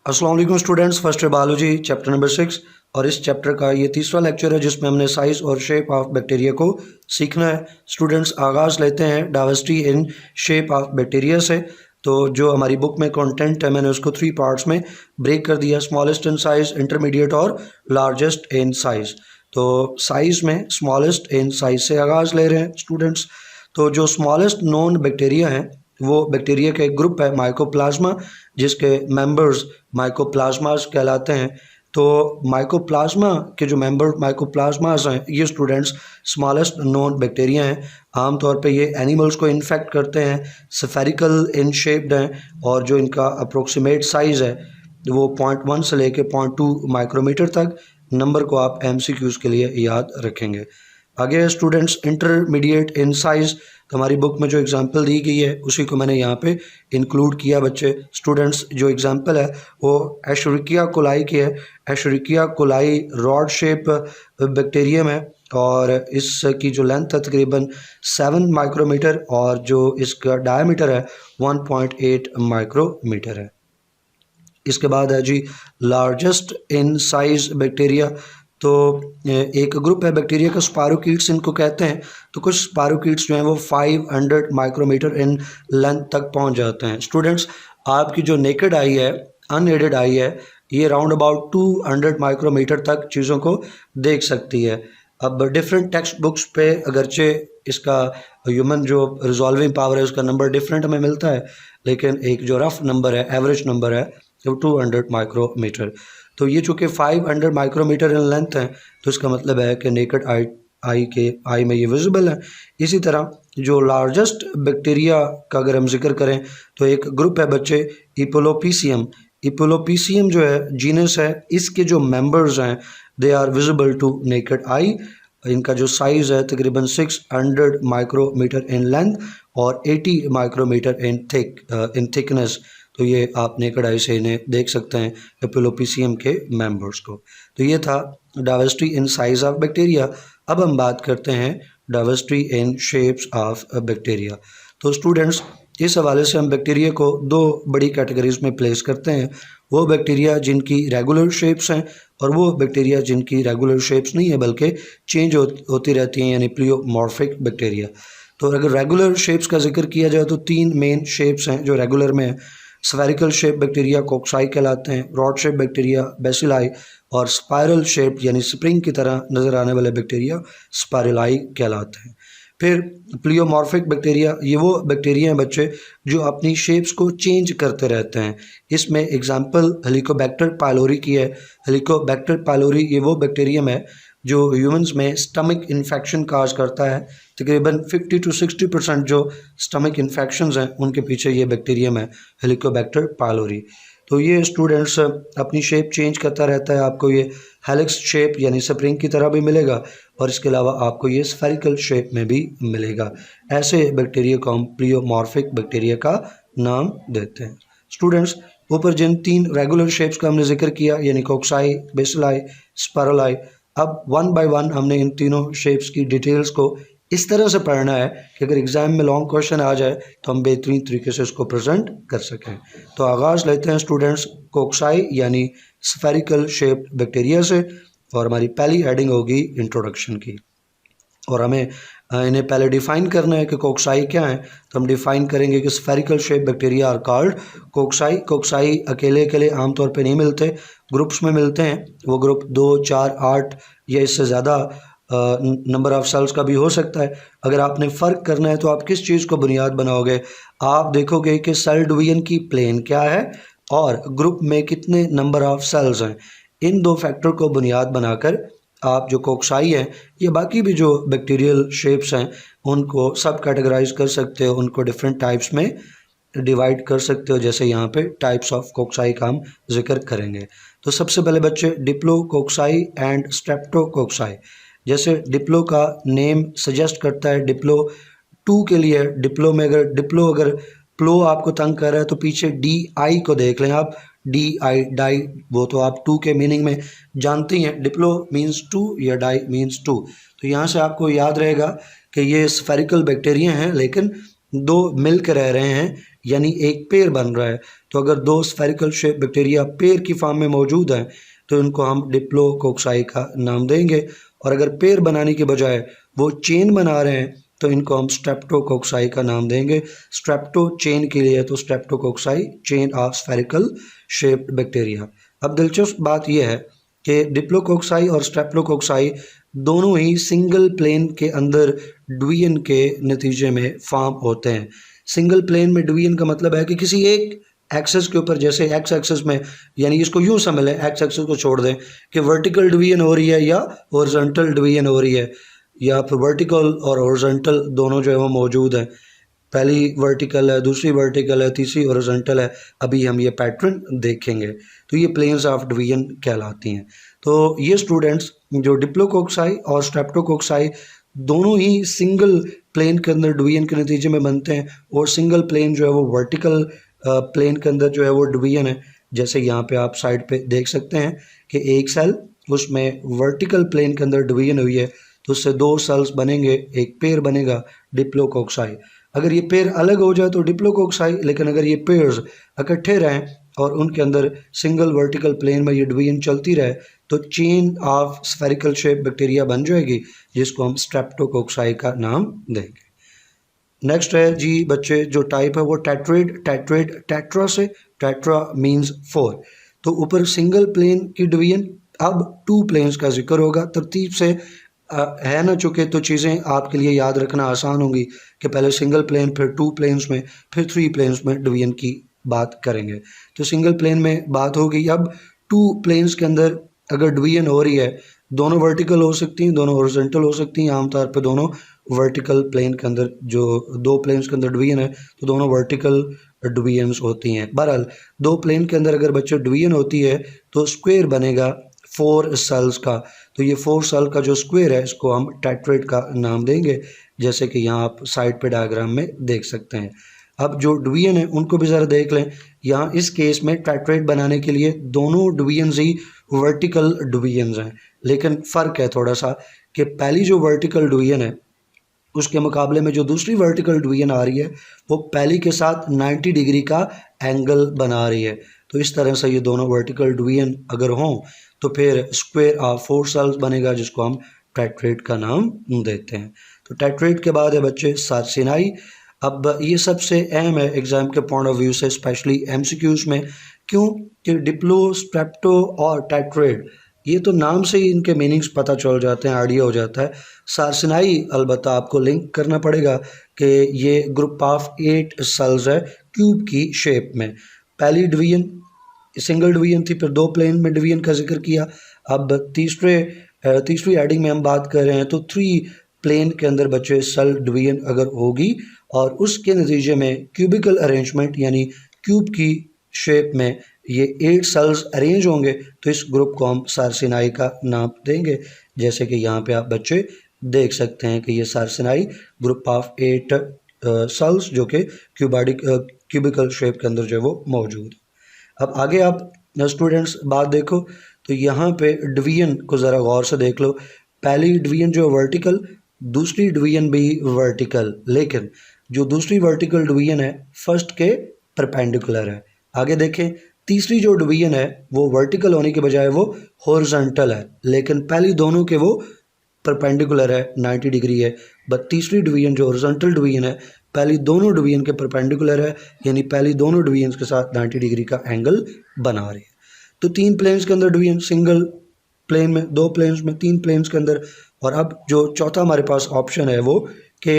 अस्सलाम वालेकुम students, first year biology chapter number 6 और इस चैप्टर का ये तीसरा लेक्चर है जिसमें हमने साइज और शेप ऑफ बैक्टीरिया को सीखना है। स्टूडेंट्स आगाज़ लेते हैं diversity in shape of bacteria से। तो जो हमारी बुक में कंटेंट है मैंने उसको 3 पार्ट्स में ब्रेक कर दिया, स्मॉलेस्ट इन साइज, इंटरमीडिएट और लार्जेस्ट इन साइज। तो साइज में स्मॉलेस्ट इन साइज से आगाज़ ले रहे हैं स्टूडेंट्स। तो जो स्मॉलेस्ट नोन बैक्टीरिया हैं वो बैक्टीरिया का एक ग्रुप है माइकोप्लाज्मा, जिसके मेंबर्स माइकोप्लाज्मास कहलाते हैं। तो माइकोप्लाज्मा के जो मेंबर माइकोप्लाज्मास हैं ये स्टूडेंट्स स्मॉलेस्ट नोन बैक्टीरिया हैं। आमतौर पे ये एनिमल्स को इन्फेक्ट करते हैं, स्फेरिकल इन शेप्ड हैं और जो इनका अप्रोक्सीमेट साइज़ है वो 0.1 से लेके 0.2 माइक्रोमीटर तक। नंबर को आप MCQs के लिए याद रखेंगे। आगे स्टूडेंट्स इंटरमीडिएट इन साइज, तो हमारी बुक में जो एग्जांपल दी गई है उसी को मैंने यहाँ पे इंक्लूड किया बच्चे। स्टूडेंट्स जो एग्जांपल है वो एशरिकिया कोलाई की है। एशरिकिया कोलाई रॉड शेप बैक्टीरियम है और इसकी जो लेंथ है तकरीबन 7 माइक्रोमीटर और जो इसका डायमीटर है 1.8 माइक्रोमीटर है। इसके बाद है जी लार्जेस्ट इन साइज बैक्टीरिया। तो एक ग्रुप है बैक्टीरिया का, स्पारोकीट्स इनको कहते हैं। तो कुछ स्पारोकीट्स जो हैं वो 500 माइक्रोमीटर इन लेंथ तक पहुंच जाते हैं। स्टूडेंट्स आपकी जो नेकेड आई है, अनएडेड आई है, ये राउंड अबाउट 200 माइक्रोमीटर तक चीज़ों को देख सकती है। अब डिफरेंट टेक्स्ट बुक्स पे अगरचे इसका ह्यूमन जो रिजॉल्विंग पावर है उसका नंबर डिफरेंट हमें मिलता है, लेकिन एक जो रफ नंबर है, एवरेज नंबर है, तो 200 माइक्रोमीटर। तो ये चूँकि 500 माइक्रोमीटर इन लेंथ है तो इसका मतलब है कि नेकेड आई में ये विजिबल है। इसी तरह जो लार्जेस्ट बैक्टीरिया का अगर हम जिक्र करें तो एक ग्रुप है बच्चे इपोलोपीसियम। इपोलोपीसियम जो है जीनस है, इसके जो मेंबर्स हैं they are visible to naked eye. इनका जो साइज़ है तकरीबन 600 माइक्रोमीटर इन लेंथ और 80 माइक्रोमीटर इन थिकनेस। तो ये आप नेकेड आई से इन्हें देख सकते हैं एपोलोपीसियम के मेंबर्स को। तो ये था diversity in size of bacteria. अब हम बात करते हैं diversity in shapes of bacteria. तो स्टूडेंट्स इस हवाले से हम बैक्टीरिया को 2 बड़ी कैटेगरीज में प्लेस करते हैं। वो बैक्टीरिया जिनकी रेगुलर शेप्स हैं और वो बैक्टीरिया जिनकी रेगुलर शेप्स नहीं है बल्कि चेंज होती रहती हैं, यानी प्लियोमॉर्फिक बैक्टीरिया। तो अगर रेगुलर शेप्स का जिक्र किया जाए तो 3 मेन शेप्स हैं जो रेगुलर में हैं। स्फेरिकल शेप बैक्टीरिया कोक्साई कहलाते हैं, रॉड शेप बैक्टीरिया बेसिलाई और स्पाइरल शेप यानी स्प्रिंग की तरह नज़र आने वाले बैक्टीरिया स्पाइरलाई कहलाते हैं। फिर प्लियोमॉर्फिक बैक्टीरिया, ये वो बैक्टीरिया हैं बच्चे जो अपनी शेप्स को चेंज करते रहते हैं। इसमें एग्जांपल हेलिकोबैक्टर पायलोरी की है। हेलिकोबैक्टर पायलोरी ये वो बैक्टीरियम है जो ह्यूमंस में स्टमक इन्फेक्शन काज करता है। तकरीबन 50 to 60% जो स्टमक इन्फेक्शंस हैं उनके पीछे ये बैक्टीरियम है हेलिकोबैक्टर पायलोरी। तो ये स्टूडेंट्स अपनी शेप चेंज करता रहता है। आपको ये हेलिक्स शेप यानी स्प्रिंग की तरह भी मिलेगा और इसके अलावा आपको ये स्फेरिकल शेप में भी मिलेगा। ऐसे बैक्टीरिया को हम प्लियोमॉर्फिक बैक्टीरिया का नाम देते हैं। स्टूडेंट्स ऊपर जिन 3 रेगुलर शेप्स का हमने जिक्र किया यानी कोक्साई, बेसिलाई, स्पाइरलाई, अब 1 बाय 1 हमने इन तीनों शेप्स की डिटेल्स को इस तरह से पढ़ना है कि अगर एग्ज़ाम में लॉन्ग क्वेश्चन आ जाए तो हम बेहतरीन तरीके से इसको प्रेजेंट कर सकें। तो आगाज़ लेते हैं स्टूडेंट्स कोक्साई यानी स्फेरिकल शेप बैक्टीरिया से और हमारी पहली हेडिंग होगी इंट्रोडक्शन की। और हमें इन्हें पहले डिफ़ाइन करना है कि कोक्साई क्या है। तो हम डिफ़ाइन करेंगे कि spherical shape bacteria are called cocci. Cocci अकेले अकेले आमतौर पे नहीं मिलते, ग्रुप्स में मिलते हैं। वो ग्रुप 2, 4, 8 या इससे ज़्यादा नंबर ऑफ सेल्स का भी हो सकता है। अगर आपने फ़र्क करना है तो आप किस चीज़ को बुनियाद बनाओगे, आप देखोगे कि सेल डिवीजन की प्लेन क्या है और ग्रुप में कितने नंबर ऑफ सेल्स हैं। इन 2 फैक्टर को बुनियाद बनाकर आप जो कोक्साई है या बाकी भी जो बैक्टीरियल शेप्स हैं उनको सब कैटेगराइज कर सकते हो, उनको डिफरेंट टाइप्स में डिवाइड कर सकते हो। जैसे यहाँ पे टाइप्स ऑफ कोक्साई का हम जिक्र करेंगे। तो सबसे पहले बच्चे डिप्लो कोक्साई एंड स्ट्रेप्टो कोक्साई। जैसे डिप्लो का नेम सजेस्ट करता है, डिप्लो 2 के लिए डिप्लो में अगर प्लो आपको तंग कर रहा है तो पीछे DI को देख लें आप, DI डाई, वो तो आप 2 के मीनिंग में जानते हैं। डिप्लो मीन्स 2 या डाई मीन्स 2। तो यहाँ से आपको याद रहेगा कि ये स्फेरिकल बैक्टीरिया हैं लेकिन 2 मिल कर रह रहे हैं, यानी एक पेड़ बन रहा है। तो अगर दो स्फेरिकल शेप बैक्टीरिया पेड़ की फॉर्म में मौजूद हैं तो इनको हम डिप्लोकोक्साई का नाम देंगे, और अगर पेड़ बनाने के बजाय वो चेन बना रहे हैं तो इनको हम स्ट्रेप्टोकोक्साई का नाम देंगे। स्ट्रेप्टो चेन के लिए तो streptococci chain of spherical shaped bacteria. अब दिलचस्प बात यह है कि डिप्लोकोक्साई और स्ट्रेप्टोकोक्साई दोनों ही सिंगल प्लेन के अंदर डिवीजन के नतीजे में फॉर्म होते हैं। सिंगल प्लेन में डिवीजन का मतलब है कि किसी एक एक्सेस के ऊपर, जैसे एक्स एक्सेस में, यानी इसको यूं समझ लें, एक्स एक्सेस को छोड़ दें कि वर्टिकल डिवीजन हो रही है या हॉरिजॉन्टल डिवीजन हो रही है, या फिर वर्टिकल और हॉरिजॉन्टल दोनों जो है वो मौजूद हैं। पहली वर्टिकल है, दूसरी वर्टिकल है, तीसरी हॉरिजॉन्टल है। अभी हम ये पैटर्न देखेंगे। तो ये प्लेन्स ऑफ डिवीजन कहलाती हैं। तो ये स्टूडेंट्स जो डिप्लोकोक्साई और स्ट्रेप्टोकोक्साई दोनों ही सिंगल प्लेन के अंदर डिवीजन के नतीजे में बनते हैं, और सिंगल प्लेन जो है वो वर्टिकल प्लेन के अंदर जो है वो डिवीजन है। जैसे यहाँ पे आप साइड पे देख सकते हैं कि एक सेल उसमें वर्टिकल प्लेन के अंदर डिवीजन हुई है, तो उससे दो सेल्स बनेंगे, एक पेयर बनेगा डिप्लोकोक्साई। अगर ये पेयर अलग हो जाए तो डिप्लोकोक्साई, लेकिन अगर ये पेयर्स इकट्ठे रहें और उनके अंदर सिंगल वर्टिकल प्लेन में ये डिवीजन चलती रहे तो chain of spherical shape bacteria बन जाएगी, जिसको हम स्ट्रेप्टोकोक्साई का नाम देंगे। नेक्स्ट है जी बच्चे, जो टाइप है वो टेट्रेड। टेट्रेड टेट्रा से, टेट्रा मींस 4। तो ऊपर सिंगल प्लेन की डिवीजन, अब टू प्लेन्स का जिक्र होगा। तरतीब से है ना, चूँकि तो चीज़ें आपके लिए याद रखना आसान होंगी कि पहले सिंगल प्लेन, फिर टू प्लेन्स में, फिर थ्री प्लेन्स में डिवीजन की बात करेंगे। तो सिंगल प्लेन में बात होगी। अब टू प्लेन्स के अंदर अगर डिवीजन हो रही है, दोनों वर्टिकल हो सकती हैं, दोनों हॉरिजॉन्टल हो सकती हैं। आमतौर पर दोनों वर्टिकल प्लेन के अंदर, जो दो प्लेन्स के अंदर डिवीजन है तो दोनों वर्टिकल डिवीजन्स होती हैं। बहरहाल दो प्लेन के अंदर अगर बच्चे डिवीजन होती है तो स्क्वायर बनेगा 4 सेल्स का। तो ये 4 सेल का जो स्क्वायर है इसको हम टेट्रेड का नाम देंगे, जैसे कि यहाँ आप साइड पे डायग्राम में देख सकते हैं। अब जो डिवीजन है उनको भी ज़रा देख लें। यहाँ इस केस में टेट्रेड बनाने के लिए दोनों डिवीजन्स ही वर्टिकल डिवीजन्स हैं, लेकिन फ़र्क है थोड़ा सा कि पहली जो वर्टिकल डिवीजन है उसके मुकाबले में जो दूसरी वर्टिकल डिवीजन आ रही है वो पहली के साथ 90 डिग्री का एंगल बना रही है। तो इस तरह से ये दोनों वर्टिकल डिवीजन अगर हों तो फिर स्क्वायर ऑफ 4 सेल्स बनेगा, जिसको हम टेट्रेड का नाम देते हैं। तो टेट्रेड के बाद है बच्चे सार्सिनाई। अब ये सबसे अहम है एग्ज़ाम के पॉइंट ऑफ व्यू से, स्पेशली एमसीक्यूज़ में। क्यों कि डिप्लो, स्ट्रेप्टो और टेट्रेड, ये तो नाम से ही इनके मीनिंग्स पता चल जाते हैं, आइडिया हो जाता है। सार्सिनाई अलबत्ता आपको लिंक करना पड़ेगा कि ये ग्रुप ऑफ 8 सेल्स है क्यूब की शेप में। पहली डिवीजन सिंगल डिवीजन थी, फिर दो प्लेन में डिवीजन का जिक्र किया। अब तीसरी हेडिंग में हम बात कर रहे हैं तो 3 प्लेन के अंदर बच्चे सेल डिवीजन अगर होगी और उसके नतीजे में क्यूबिकल अरेंजमेंट यानी क्यूब की शेप में ये 8 सेल्स अरेंज होंगे तो इस ग्रुप को हम सार्सिनाई का नाम देंगे। जैसे कि यहाँ पे आप बच्चे देख सकते हैं कि ये सार्सिनाई ग्रुप ऑफ 8 सेल्स जो कि क्यूबिकल शेप के अंदर जो है वो मौजूद। अब आगे आप स्टूडेंट्स बात देखो तो यहाँ पे डिवीजन को ज़रा गौर से देख लो। पहली डिवीजन जो वर्टिकल, दूसरी डिवीजन भी वर्टिकल, लेकिन जो दूसरी वर्टिकल डिवीजन है फर्स्ट के परपेंडिकुलर है। आगे देखें, तीसरी जो डिवीजन है वो वर्टिकल होने के बजाय वो हॉरिजॉन्टल है, लेकिन पहली दोनों के वो परपेंडिकुलर है, 90 डिग्री है। बट तीसरी डिवीजन जो हॉरिजॉन्टल डिवीजन है, पहली दोनों डिवीजन के परपेंडिकुलर है, यानी पहली दोनों डिवीजन के साथ 90 डिग्री का एंगल बना रही है। तो 3 प्लेन्स के अंदर डिवीजन, सिंगल प्लेन में, 2 प्लेन्स में, 3 प्लेन्स के अंदर। और अब जो चौथा हमारे पास ऑप्शन है वो कि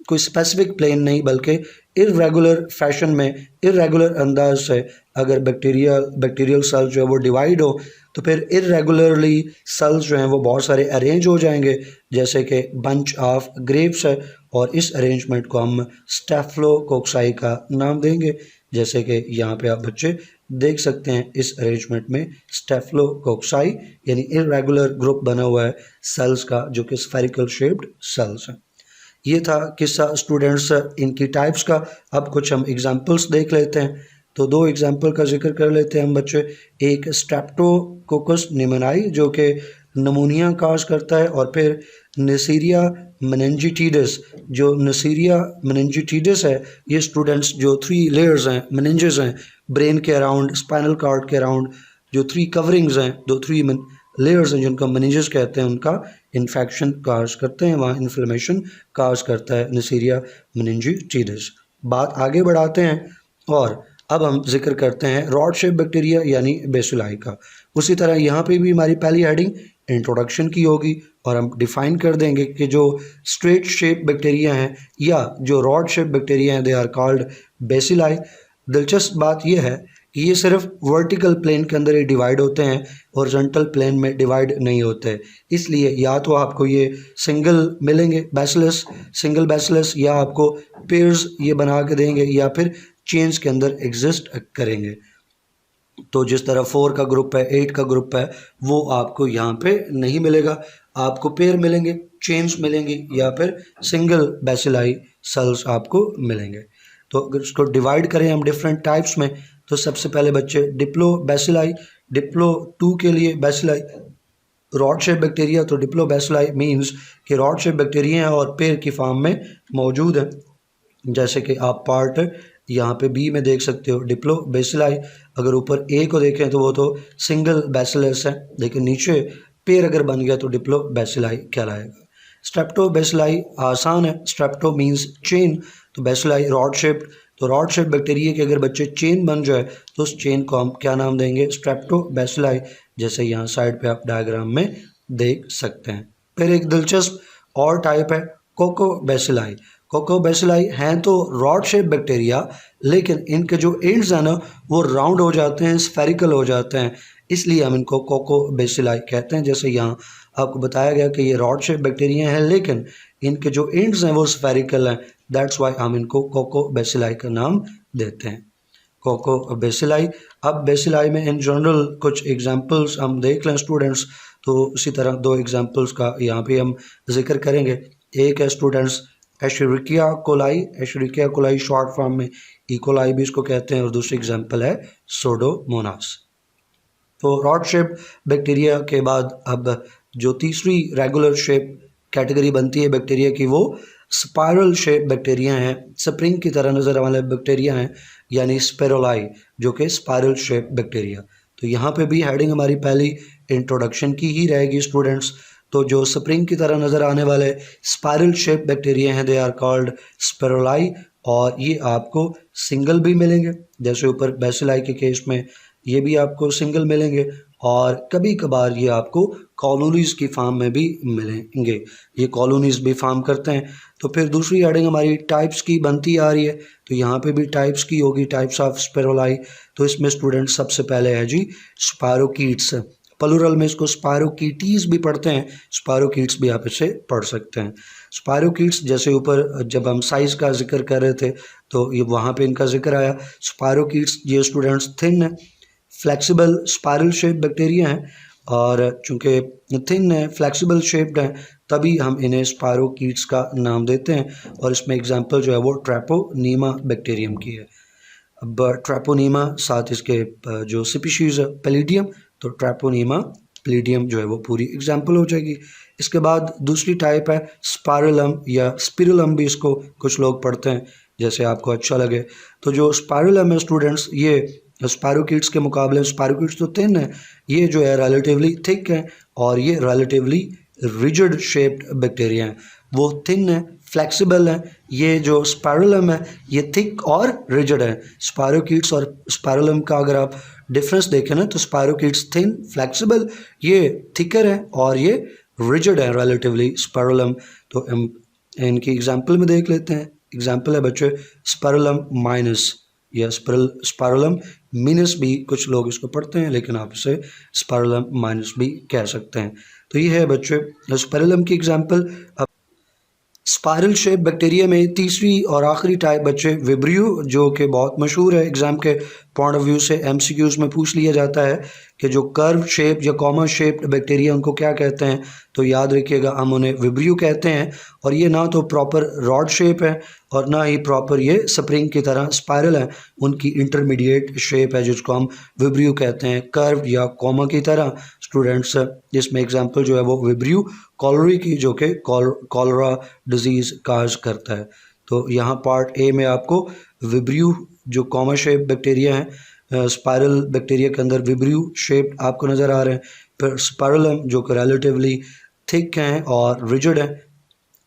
कोई स्पेसिफिक प्लेन नहीं बल्कि इर्रेगुलर फैशन में, इर्रेगुलर अंदाज से अगर बैक्टीरियल सेल जो है वो डिवाइड हो तो फिर इर्रेगुलरली सेल्स जो हैं वो बहुत सारे अरेंज हो जाएंगे, जैसे कि बंच ऑफ ग्रेप्स है। और इस अरेंजमेंट को हम स्टेफिलोकोक्साई का नाम देंगे, जैसे कि यहाँ पे आप बच्चे देख सकते हैं। इस अरेंजमेंट में स्टेफिलोकोक्साई यानी इर्रेगुलर ग्रुप बना हुआ है सेल्स का, जो कि स्फेरिकल शेप्ड सेल्स हैं। ये था किस्सा स्टूडेंट्स इनकी टाइप्स का। अब कुछ हम एग्जांपल्स देख लेते हैं। तो 2 एग्जांपल का जिक्र कर लेते हैं हम बच्चे। एक स्ट्रेप्टोकोकस निमोनियाई जो कि नमूनिया काज करता है, और फिर नेसीरिया मेनिंजिटिडिस, जो नसीरिया मेनिंजिटिडिस है, ये स्टूडेंट्स जो 3 लेयर्स हैं, मेनिंजेस हैं ब्रेन के अराउंड, स्पाइनल कॉर्ड के अराउंड, जो 3 कवरिंग्स हैं, जो 3 लेयर्स हैं जिनको मेनिंजेस कहते हैं, उनका इन्फेक्शन काज करते हैं, वहाँ इन्फ्लेमेशन काज करता है नसीरिया मेनिंजिटिडिस। बात आगे बढ़ाते हैं और अब हम जिक्र करते हैं रॉड शेप बैक्टीरिया यानी बेसिलाई का। उसी तरह यहाँ पे भी हमारी पहली हेडिंग इंट्रोडक्शन की होगी और हम डिफाइन कर देंगे कि जो स्ट्रेट शेप बैक्टीरिया हैं या जो रॉड शेप बैक्टीरिया हैं, दे आर कॉल्ड बेसिलाई। दिलचस्प बात यह है कि ये सिर्फ वर्टिकल प्लेन के अंदर ही डिवाइड होते हैं, हॉरिजॉन्टल प्लेन में डिवाइड नहीं होते। इसलिए या तो आपको ये सिंगल मिलेंगे बैसिलस, सिंगल बैसिलस, या आपको पेयर्स ये बना के देंगे, या फिर चेन्स के अंदर एग्जिस्ट करेंगे। तो जिस तरह 4 का ग्रुप है, 8 का ग्रुप है, वो आपको यहाँ पे नहीं मिलेगा। आपको पेयर मिलेंगे, चेन्स मिलेंगी, या फिर सिंगल बैसिलाई सेल्स आपको मिलेंगे। तो अगर इसको डिवाइड करें हम डिफरेंट टाइप्स में, तो सबसे पहले बच्चे डिप्लो बैसिलाई, डिप्लो 2 के लिए बैसिलाई रॉड शेप बैक्टीरिया, तो डिप्लो बैसिलाई मीन्स कि रॉड शेप बैक्टीरिया हैं और पेयर की फॉर्म में मौजूद है। जैसे कि आप पार्ट यहाँ पे बी में देख सकते हो डिप्लो बेसिलाई। अगर ऊपर ए को देखें तो वो तो सिंगल बैसिलस है, लेकिन नीचे पेयर अगर बन गया तो डिप्लो बेसिलाई कहलाएगा। स्ट्रेप्टो बेसिलाई आसान है, स्ट्रेप्टो मीन्स चेन, तो बेसिलाई रॉड शेप, तो रॉड शेप बैक्टीरिया के अगर बच्चे चेन बन जाए तो उस चेन को हम क्या नाम देंगे, स्ट्रेप्टो बेसिलाई, जैसे यहाँ साइड पे आप डायग्राम में देख सकते हैं। फिर एक दिलचस्प और टाइप है कोको बेसिलाई। कोको बेसिलाई हैं तो रॉड शेप बैक्टीरिया, लेकिन इनके जो एंड्स हैं ना वो राउंड हो जाते हैं, स्फेरिकल हो जाते हैं, इसलिए हम इनको कोको बेसिलाई कहते हैं। जैसे यहाँ आपको बताया गया कि ये रॉड शेप बैक्टीरिया हैं, लेकिन इनके जो एंड्स हैं वो स्फेरिकल हैं, दैट्स वाई हम इनको कोको बेसिलाई का नाम देते हैं, कोको बेसिलाई। अब बेसिलाई में इन जनरल कुछ एग्जांपल्स हम देख लें स्टूडेंट्स, तो उसी तरह 2 एग्जांपल्स का यहाँ पे हम जिक्र करेंगे। एक है students Escherichia coli, Escherichia coli short form में इकोलाई भी इसको कहते हैं, और दूसरी एग्जांपल है सोडोमोनास। तो रॉड शेप बैक्टीरिया के बाद अब जो तीसरी रेगुलर शेप कैटेगरी बनती है बैक्टीरिया की, वो स्पाइरल शेप बैक्टीरिया हैं, स्प्रिंग की तरह नज़र वाले बैक्टीरिया हैं, यानी स्पेरोलाई, जो कि स्पाइरल शेप बैक्टीरिया। तो यहाँ पे भी हेडिंग हमारी पहली इंट्रोडक्शन की ही रहेगी स्टूडेंट्स। तो जो स्प्रिंग की तरह नज़र आने वाले स्पाइरल शेप बैक्टीरिया हैं, दे आर कॉल्ड स्पेरोलाई, और ये आपको सिंगल भी मिलेंगे, जैसे ऊपर बेसिलाई के केस में ये भी आपको सिंगल मिलेंगे, और कभी कभार ये आपको कॉलोनीज की फार्म में भी मिलेंगे, ये कॉलोनीज भी फार्म करते हैं। तो फिर दूसरी हेडिंग हमारी टाइप्स की बनती आ रही है, तो यहाँ पे भी टाइप्स की होगी, टाइप्स ऑफ स्पेरोलाई। तो इसमें स्टूडेंट सबसे पहले है जी स्पायरोकीट्स, प्लूरल में इसको स्पायरोकीटीज भी पढ़ते हैं, स्पायरोकीट्स भी आप इसे पढ़ सकते हैं। स्पायरोकीट्स जैसे ऊपर जब हम साइज़ का जिक्र कर रहे थे तो ये वहाँ पे इनका जिक्र आया। स्पायरोकीट्स ये स्टूडेंट्स थिन है, फ्लेक्सिबल स्पाइरल शेप बैक्टीरिया हैं, और चूँकि थिन है, फ्लेक्सिबल शेप्ड हैं, तभी हम इन्हें स्पायरोकीट्स का नाम देते हैं। और इसमें एग्जांपल जो है वो ट्रैपोनीमा बैक्टीरियम की है। अब ट्रैपोनीमा साथ इसके जो स्पीशीज़ है पैलिडियम, तो ट्रैपोनीमा पैलिडियम जो है वो पूरी एग्जांपल हो जाएगी। इसके बाद दूसरी टाइप है स्पाइरलम, या स्पिरुलम भी इसको कुछ लोग पढ़ते हैं, जैसे आपको अच्छा लगे। तो जो स्पाइरलम है स्टूडेंट्स, ये स्पायरोकीट्स के मुकाबले, स्पायरोकीट्स तो थिन है, ये जो है रिलेटिवली थिक है, और ये रिलेटिवली रिजिड शेप्ड बैक्टीरिया हैं। वो थिन है, फ्लेक्सिबल है, ये जो स्पाइरलम है ये थिक और रिजिड है। स्पायरोकीट्स और स्पाइरलम का अगर आप डिफरेंस देखें ना, तो स्पायरोकीट्स थिन फ्लेक्सिबल, ये थिकर है, और ये रिजिड है रिलेटिवली स्पाइरलम। तो हम इनकी एग्जांपल में देख लेते हैं। एग्जांपल है बच्चे स्पाइरलम माइनस, या स्पाइरलम मिनस भी कुछ लोग इसको पढ़ते हैं, लेकिन आप इसे स्पाइरलम माइनस भी कह सकते हैं। तो ये है बच्चे स्पाइरलम की एग्जांपल। अब स्पाइरल शेप बैक्टीरिया में तीसरी और आखिरी टाइप बच्चे विब्रियो, जो कि बहुत मशहूर है, एग्ज़ाम के पॉइंट ऑफ व्यू से एमसीक्यूज़ में पूछ लिया जाता है कि जो कर्व शेप या कॉमा शेप्ड बैक्टीरिया उनको क्या कहते हैं, तो याद रखिएगा हम उन्हें विब्रियो कहते हैं। और ये ना तो प्रॉपर रॉड शेप है और ना ही प्रॉपर ये स्प्रिंग की तरह स्पाइरल है, उनकी इंटरमीडिएट शेप है जिसको हम विब्रियो कहते हैं, कर्व या कॉमा की तरह स्टूडेंट्स। जिसमें एग्जांपल जो है वो विब्रियो कॉलरी की, जो कि कॉलरा डिजीज़ काज करता है। तो यहाँ पार्ट ए में आपको विब्रियो जो कॉमा शेप बैक्टीरिया है, स्पाइरल बैक्टीरिया के अंदर विब्रियो शेप आपको नज़र आ रहे हैं, फिर स्पाइरलम जो कि रिलेटिवली थिक हैं और रिजिड हैं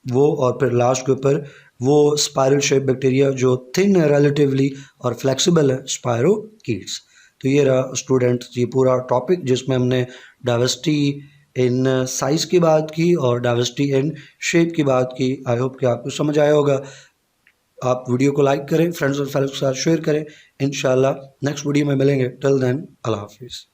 वो, और फिर लास्ट के ऊपर वो स्पाइरल शेप बैक्टीरिया जो थिन है रिलेटिवली और फ्लेक्सिबल है, स्पायरोकीट्स। तो ये रहा स्टूडेंट्स ये पूरा टॉपिक जिसमें हमने डाइवर्सिटी इन साइज़ की बात की और डाइवर्सिटी इन शेप की बात की। आई होप कि आपको समझ आया होगा। आप वीडियो को लाइक करें, फ्रेंड्स और फैमिली के साथ शेयर करें। इंशाल्लाह नेक्स्ट वीडियो में मिलेंगे। टिल देन अल्लाह हाफिज़।